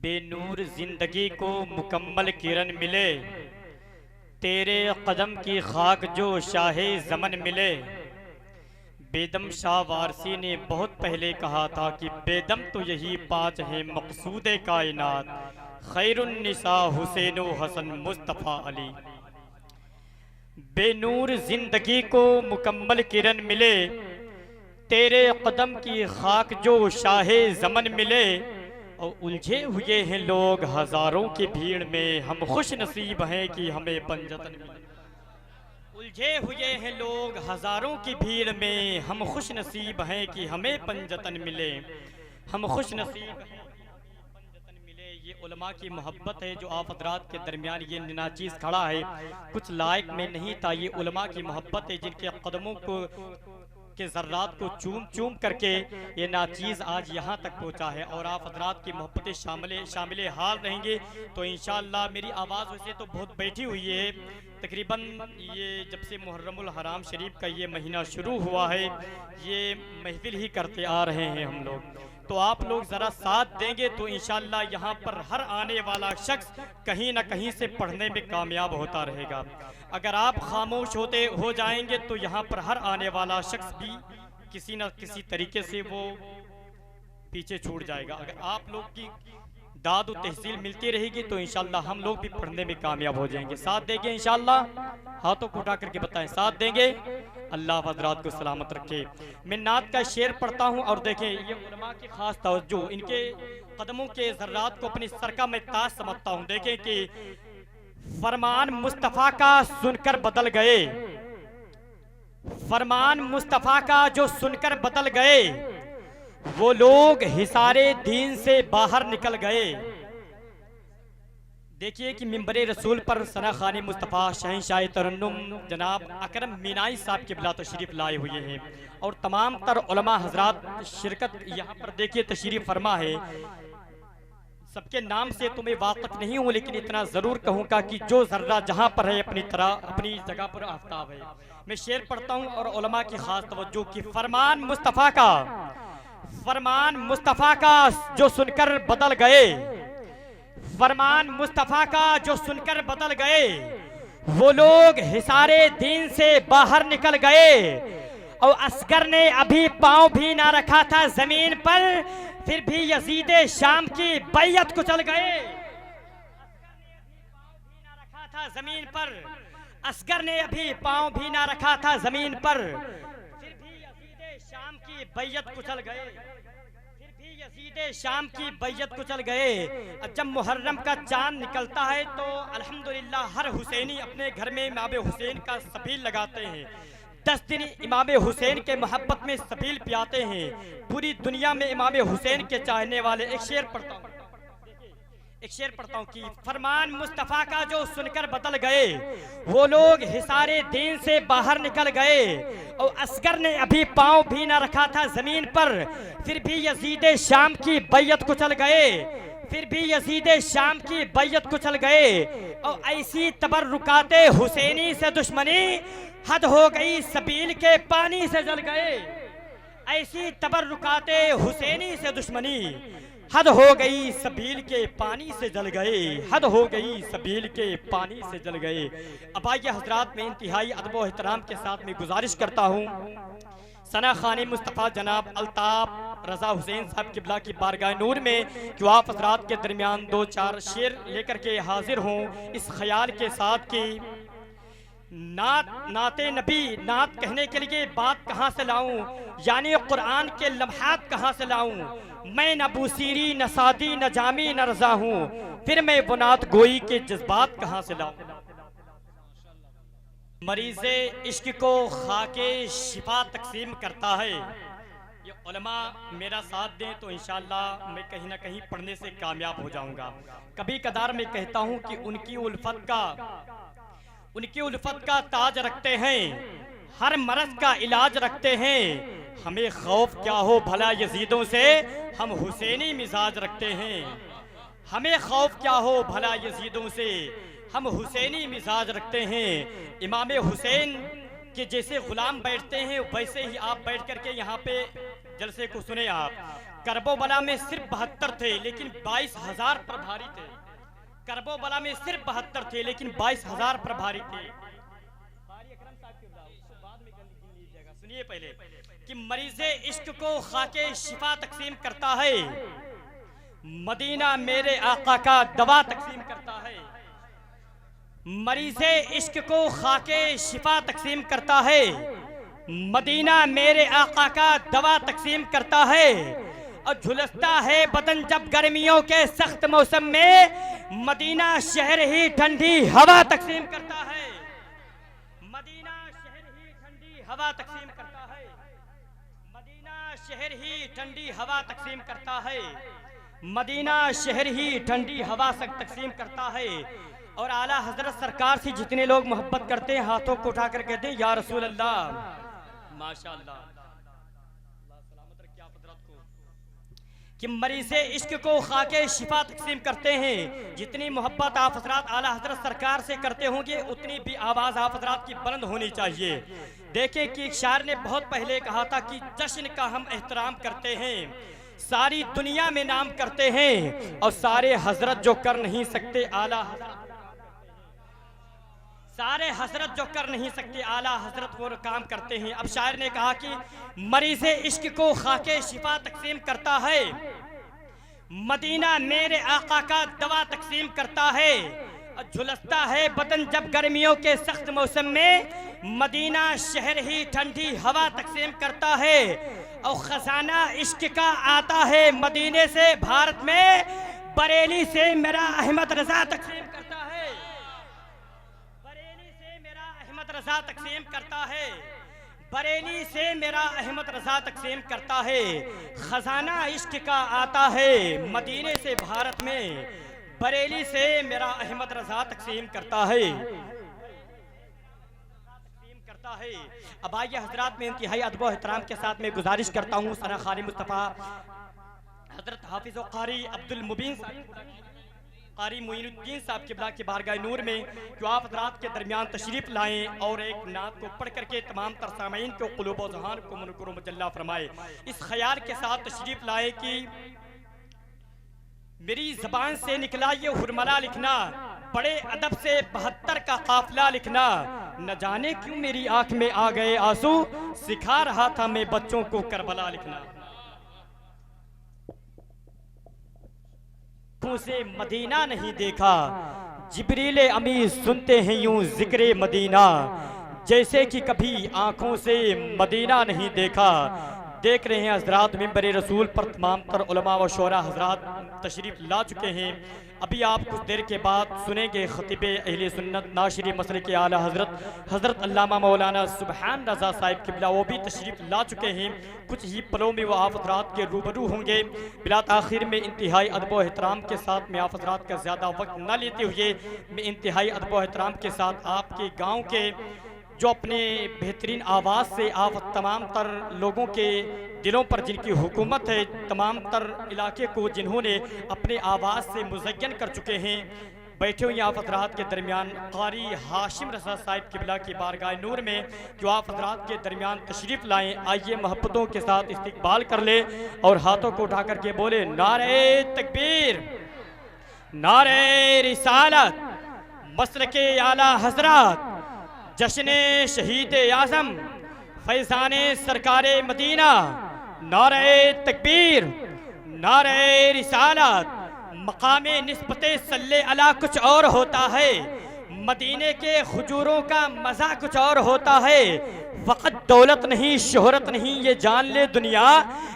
बेनूर जिंदगी को मुकम्मल किरण मिले, तेरे कदम की खाक जो शाहे ज़मन मिले। बेदम शाह वारसी ने बहुत पहले कहा था कि बेदम तो यही पाँच हैं मकसूद कायनात, खैरुन्निसा हुसैन हसन मुस्तफ़ा अली। बेनूर जिंदगी को मुकम्मल किरण मिले, तेरे कदम की खाक जो शाहे ज़मन मिले। और उलझे हुए हैं लोग हजारों की भीड़ में, हम खुश नसीब हैं कि हमें पंजतन मिले। उलझे हुए हैं लोग हजारों की भीड़ में, हम खुश नसीब हैं कि हमें पंजतन मिले। हम खुश नसीब हैं पंजतन मिले। ये उलमा की मोहब्बत है जो आप हजरात के दरमियान ये नाचीज़ खड़ा है, कुछ लायक में नहीं था। ये उलमा की मोहब्बत है जिनके कदमों को के ज़र्रात को चूम चूम करके ये नाचीज़ आज यहाँ तक पहुँचा है। और आप हजरात की मोहब्बतें शामिल हाल रहेंगे तो इंशाअल्लाह। मेरी आवाज़ वैसे तो बहुत बैठी हुई है, तकरीबन ये जब से मुहर्रमुल हराम शरीफ का ये महीना शुरू हुआ है ये महफिल ही करते आ रहे हैं हम लोग। तो आप लोग ज़रा साथ देंगे तो इंशाअल्लाह यहाँ पर हर आने वाला शख्स कहीं ना कहीं से पढ़ने में कामयाब होता रहेगा। अगर आप खामोश हो जाएंगे तो यहाँ पर हर आने वाला शख्स भी किसी न किसी तरीके से वो पीछे छूट जाएगा। अगर आप लोग की दाद और तहसील मिलती रहेगी तो इंशाअल्लाह हम लोग भी पढ़ने में कामयाब हो जाएंगे। साथ देंगे इंशाअल्लाह, हाथों को उठा करके बताएं साथ देंगे। अल्लाह हज़रात को सलामत रखे। मैं नात का शेर पढ़ता हूँ और देखें ये उलमा की खास तवज्जो, इनके कदमों के ज़र्रात को अपनी सर का मैं ताज समझता हूँ। देखें कि फरमान मुस्तफ़ा का सुनकर बदल गए, फरमान मुस्तफ़ा का जो सुनकर बदल गए, वो लोग हिसारे दीन से बाहर निकल गए। देखिए कि मिंबरे रसूल पर सना खानी मुस्तफ़ा शहंशाह तरन्नुम जनाब अकरम मीनाई साहब के बिला तशरीफ़ लाए हुए हैं और तमाम तर उलमा हजरात शिरकत यहाँ पर देखिए तशरीफ़ फरमा है। सबके नाम से तुम्हें वाक़िफ़ नहीं हूँ, लेकिन इतना ज़रूर कहूँगा कि जो ज़र्रा जहाँ पर है अपनी जगह पर आफ्ताब है। मैं शेर पढ़ता हूँ और उलमा की खास तवज्जो की फरमान मुस्तफ़ा का, फरमान मुस्तफ़ा का जो सुनकर बदल गए, फरमान मुस्तफ़ा का जो सुनकर बदल गए, वो लोग हिसारे दीन से बाहर निकल गए। और असगर ने अभी पांव भी ना रखा था जमीन पर, फिर भी यजीद शाम की बैयत कुचल गए। रखा था जमीन पर, असगर ने अभी पांव भी ना रखा था जमीन पर, फिर भी यजीद शाम की बैयत कुचल गए, फिर भी यजीद शाम की बैयत कुचल गए। जब मुहर्रम का चांद निकलता है तो अल्हम्दुलिल्लाह हर हुसैनी अपने घर में इमाम हुसैन का सबील लगाते हैं। 10 दिन इमाम हुसैन के मोहब्बत में सबील पियाते हैं। पूरी दुनिया में इमाम हुसैन के चाहने वाले एक शेर पढ़ता हूँ कि फरमान मुस्तफ़ा का जो सुनकर बदल गए, वो लोग हिसारे दीन से बाहर निकल गए। और असगर ने अभी पांव भी ना रखा था जमीन पर, फिर भी यजीद शाम की बैयत कुचल गए, फिर भी यजीद शाम की बैयत कुचल गए। और ऐसी तबर्रुकाते हुसैनी से दुश्मनी, हद हो गई सबील के पानी से जल गए। ऐसी तबर्रुकाते हुसैनी से दुश्मनी, हद हो गई सबील के पानी से जल गए, हद हो गई सबील के पानी से जल गए। अब आइए हजरात में इंतहाई अदब व एहतराम के साथ में गुजारिश करता हूँ सना खानी मुस्तफ़ा जनाब अल्ताफ रज़ा हुसैन साहब किबला की बारगाह नूर में कि आप हजरात के दरमियान 2-4 शेर लेकर के हाजिर हों, इस ख्याल के साथ कि नाते नबी नात कहने के लिए बात कहाँ से लाऊं, यानी कुरान के लम्हात कहाँ से लाऊं। मैं न बूसीरी न सादी न जामी न रज़ा हूँ, फिर मैं बुनात गोई के जज्बात कहाँ से लाऊं। मरीज़े इश्क को खाके शिफा तकसीम करता है। ये उलमा मेरा साथ दें तो इंशाअल्लाह मैं कहीं ना कहीं पढ़ने से कामयाब हो जाऊंगा। कभी कदार मैं कहता हूँ कि उनकी उल्फत का ताज रखते हैं, हर मर्ज का इलाज रखते हैं। हमें खौफ क्या हो भला यजीदों से, हम हुसैनी मिजाज रखते हैं। हमें खौफ क्या हो भला यजीदों से, हम हुसैनी मिजाज रखते हैं। इमाम हुसैन के जैसे गुलाम बैठते हैं वैसे ही आप बैठ करके यहाँ पे जलसे को सुने आप। करबोबला में सिर्फ 72 थे लेकिन 22,000 प्रभारी थे। करबोबला में सिर्फ 72 थे लेकिन 22,000 प्रभारी थे। सुनिए पहले कि मरीज़े इश्क को खाके शिफा तकसीम करता है, मदीना मेरे आका का दवा तकसीम करता है। मरीज़े इश्क को खाके शिफा तकसीम करता है, मदीना मेरे आका का दवा तकसीम करता है। और झुलसता है बदन जब गर्मियों के सख्त मौसम में, मदीना शहर ही ठंडी हवा तकसीम करता है। मदीना शहर ही ठंडी हवा तकसीम करता है। मदीना शहर ही ठंडी हवा तकसीम करता है। मदीना शहर ही ठंडी हवा तकसीम करता है। और आला हजरत सरकार से जितने लोग मोहब्बत करते हैं हाथों को उठाकर कहते हैं या रसूल अल्लाह, माशाअल्लाह, सलामत रखे आप हजरत को। कि मरीज़े इश्क को खाके शिफा तकसीम करते हैं। जितनी मोहब्बत आप हजरत आला हजरत सरकार से करते होंगे उतनी भी आवाज़ आप हजरत की बुलंद होनी चाहिए। देखें कि एक शायर ने बहुत पहले कहा था कि जश्न का हम एहतराम करते हैं, सारी दुनिया में नाम करते हैं, और सारे हजरत जो कर नहीं सकते आला हजरत, सारे हजरत जो कर नहीं सकते आला हजरत वो काम करते हैं। अब शायर ने कहा कि मरीज़े इश्क को खाके शिफा तकसीम करता है, मदीना मेरे आका का दवा तकसीम करता है। और झुलसता है बदन जब गर्मियों के सख्त मौसम में, मदीना शहर ही ठंडी हवा तकसीम करता है। और खजाना इश्क का आता है मदीने से भारत में, बरेली से मेरा अहमद रजा तकसीम करता है। बरेली से मेरा अहमद रजा तकसीम करता है। बरेली से मेरा अहमद रजा तकसीम करता है। खजाना इश्क का आता है मदीने से भारत में, बरेली से मेरा अहमद रजा तकसीम करता है। है। अब आइए हजरात में इंतहाई अदब और एहतराम के साथ में गुजारिश करता हूँ सना खारी मुस्तफ़ा हजरत हाफिज़ कारी अब्दुल मुबीन कारी मोइनुद्दीन साहब किबला की बारगाह नूर में जो आप हजरात के दरमियान तशरीफ़ लाएं और एक नात को पढ़ करके तमाम तरसामीन को क़ुलूब व ज़ुहान को मुनक़्क़िर व मुजल्ला फरमाए। इस ख्याल के साथ तशरीफ़ लाए कि मेरी ज़बान से निकला ये हुरमला लिखना, बड़े अदब से 72 का काफिला लिखना, न जाने क्यों मेरी आंख में आ गए आंसू, सिखा रहा था मैं बच्चों को करबला लिखना। से मदीना नहीं देखा, जिब्रील अमी सुनते हैं यूं जिक्र मदीना, जैसे कि कभी आंखों से मदीना नहीं देखा। देख रहे हैं हजरात मिंबर रसूल पर तमाम तर उलमा व शोरा हजरात तशरीफ़ ला चुके हैं। अभी आप कुछ देर के बाद सुनेंगे खतीब अहले सुन्नत नाशरी मसले के आला हज़रत अल्लामा मौलाना सुबहान रज़ा साहिब किबला, वो भी तशरीफ़ ला चुके हैं। कुछ ही पलों में वो आप हजरात के रूबरू होंगे। बिला आखिर में इंतहाई अदब व एहतराम के साथ में आप हजरात का ज़्यादा वक्त न लेते हुए मैं इंतहाई अदब व एहतराम के साथ आपके गाँव के जो अपने बेहतरीन आवाज़ से आप तमाम तर लोगों के दिलों पर जिनकी हुकूमत है, तमाम तर इलाके को जिन्होंने अपने आवाज़ से मुज़य्यन कर चुके हैं, बैठे हुए आप हजरात के दरमियान कारी हाशिम रज़ा साहिब किबला की बारगाह नूर में जो आप हजरात के दरमियान तशरीफ़ लाएँ। आइए मोहब्बतों के साथ इस्तकबाल कर ले और हाथों को उठा करके बोले नारे तकबीर, नारे रिसालत, मसलके आला हजरात, जश्न शहीद आज़म, फैज़ाने सरकारे मदीना, नारे तकबीर, नारे रिसालत। मकामे निस्बते सल्ले अला कुछ और होता है, मदीने के हुजूरों का मज़ा कुछ और होता है। फ़क़त दौलत नहीं शोहरत नहीं ये जान ले दुनिया,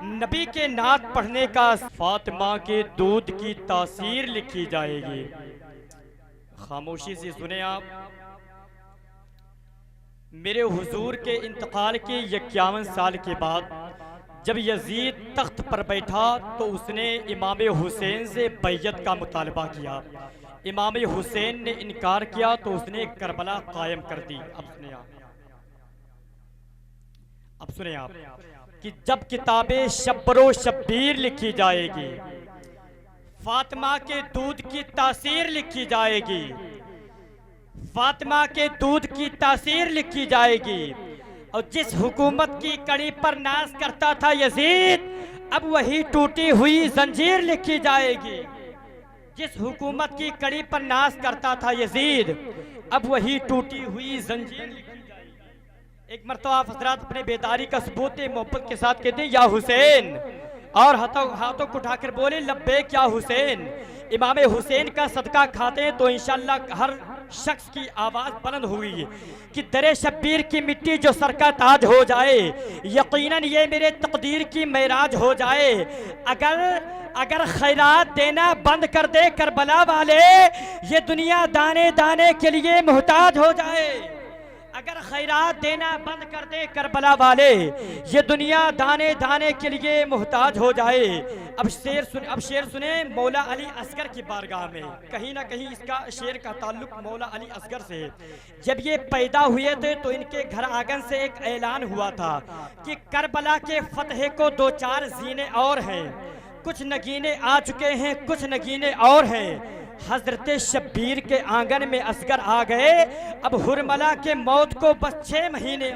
नबी के नात पढ़ने का फातिमा के दूध की तासीर लिखी जाएगी। खामोशी से सुने आप। मेरे हुजूर के इंतकाल के 51 साल के बाद जब यजीद तख्त पर बैठा तो उसने इमाम हुसैन से बैयत का मुतालबा किया। इमाम हुसैन ने इनकार किया तो उसने करबला कायम कर दी। अब सुने आप कि जब किताबें शब्बरो शब्बीर लिखी जाएगी, फातिमा के दूध की तासीर लिखी जाएगी, फातिमा के दूध की तासीर लिखी जाएगी। और जिस हुकूमत की कड़ी पर नाज करता था यजीद, अब वही टूटी हुई जंजीर लिखी जाएगी। जिस हुकूमत की कड़ी पर नाश करता था यजीद, अब वही टूटी हुई जंजीर लिखी जाएगी। एक मरतबा आप हजरात अपने बेदारी का सबूत मोहब्बत के साथ कहते हैं, या हुसैन, और हाथों को उठाकर बोले लब्बैक या हुसैन। इमाम हुसैन का सदका खाते हैं तो इंशाअल्लाह हर शख्स की आवाज़ बुलंद हुई कि दरे शब्बीर की मिट्टी जो सर का ताज हो जाए, यकीनन ये मेरे तकदीर की मेराज हो जाए। अगर खैरात देना बंद कर दे करबला वाले, ये दुनिया दाने दाने के लिए मोहताज हो जाए। अगर खैरात देना बंद कर दे करबला वाले, ये दुनिया दाने दाने के लिए मोहताज हो जाए। अब शेर सुने मौला अली असगर की बारगाह में। कहीं ना कहीं इसका शेर का ताल्लुक मौला अली असगर से है। जब ये पैदा हुए थे तो इनके घर आंगन से एक ऐलान हुआ था कि करबला के फतह को 2-4 जीने और हैं। कुछ नगीने आ चुके हैं, कुछ नगीने और हैं। हजरत शब्बीर के आंगन में असगर आ गए। अब हुरमला के मौत को बस 6 महीने।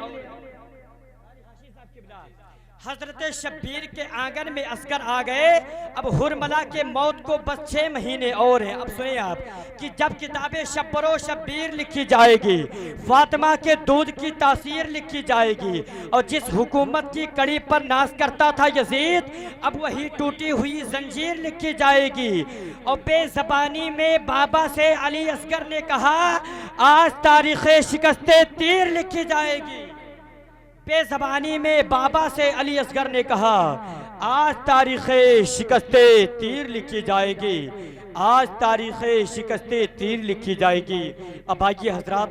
हजरत शब्बीर के आंगन में असगर आ गए। अब हुरमला के मौत को बस 6 महीने और हैं। अब सुनिए आप कि जब किताबें शब्बरो शब्बीर लिखी जाएगी, फातिमा के दूध की तासीर लिखी जाएगी, और जिस हुकूमत की कड़ी पर नाश करता था यजीद, अब वही टूटी हुई जंजीर लिखी जाएगी। और बेज़बानी में बाबा से अली असगर ने कहा, आज तारीख़े शिकस्ते तीर लिखी जाएगी। बेज़बानी में बाबा से अली असगर ने कहा, आज तारीख़े शिकस्ते तीर लिखी जाएगी। आज तारीख़े शिकस्ते तीर लिखी जाएगी। अब आइए हजरात।